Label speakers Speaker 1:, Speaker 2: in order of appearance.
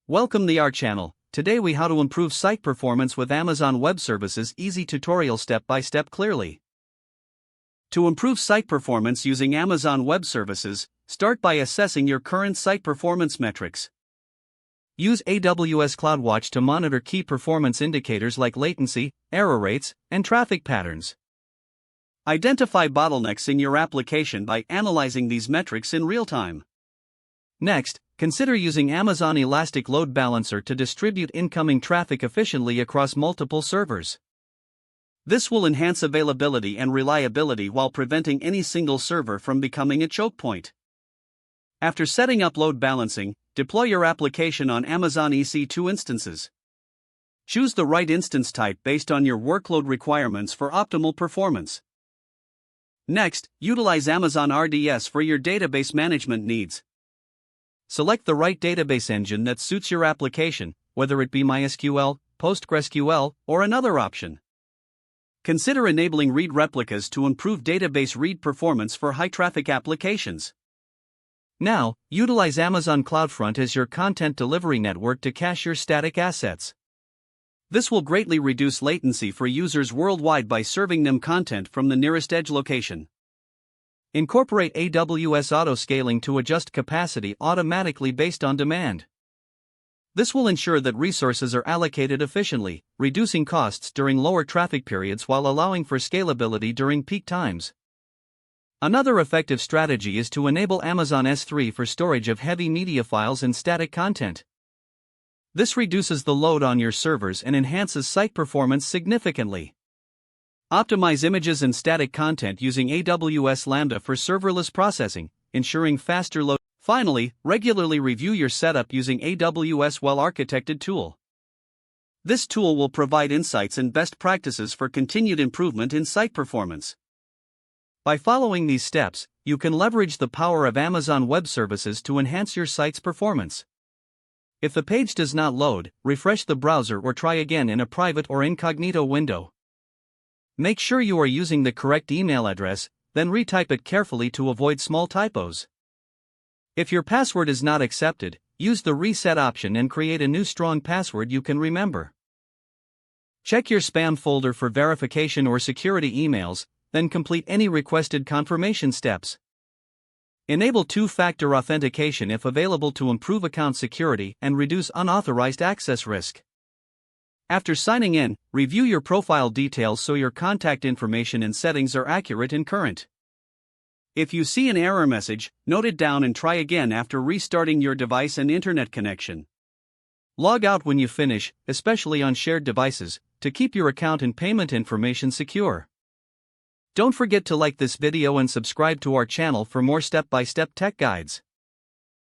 Speaker 1: Welcome to our channel. Today we how to improve site performance with Amazon Web Services easy tutorial step by step clearly. To improve site performance using Amazon Web Services, start by assessing your current site performance metrics. Use AWS CloudWatch to monitor key performance indicators like latency, error rates, and traffic patterns. Identify bottlenecks in your application by analyzing these metrics in real time. Next, consider using Amazon Elastic Load Balancer to distribute incoming traffic efficiently across multiple servers. This will enhance availability and reliability while preventing any single server from becoming a choke point. After setting up load balancing, deploy your application on Amazon EC2 instances. Choose the right instance type based on your workload requirements for optimal performance. Next, utilize Amazon RDS for your database management needs. Select the right database engine that suits your application, whether it be MySQL, PostgreSQL, or another option. Consider enabling read replicas to improve database read performance for high-traffic applications. Now, utilize Amazon CloudFront as your content delivery network to cache your static assets. This will greatly reduce latency for users worldwide by serving them content from the nearest edge location. Incorporate AWS auto-scaling to adjust capacity automatically based on demand. This will ensure that resources are allocated efficiently, reducing costs during lower traffic periods while allowing for scalability during peak times. Another effective strategy is to enable Amazon S3 for storage of heavy media files and static content. This reduces the load on your servers and enhances site performance significantly. Optimize images and static content using AWS Lambda for serverless processing, ensuring faster load. Finally, regularly review your setup using AWS Well-Architected tool. This tool will provide insights and best practices for continued improvement in site performance. By following these steps, you can leverage the power of Amazon Web Services to enhance your site's performance. If the page does not load, refresh the browser or try again in a private or incognito window. Make sure you are using the correct email address, then retype it carefully to avoid small typos. If your password is not accepted, use the reset option and create a new strong password you can remember. Check your spam folder for verification or security emails, then complete any requested confirmation steps. Enable two-factor authentication if available to improve account security and reduce unauthorized access risk. After signing in, review your profile details so your contact information and settings are accurate and current. If you see an error message, note it down and try again after restarting your device and internet connection. Log out when you finish, especially on shared devices, to keep your account and payment information secure. Don't forget to like this video and subscribe to our channel for more step-by-step tech guides.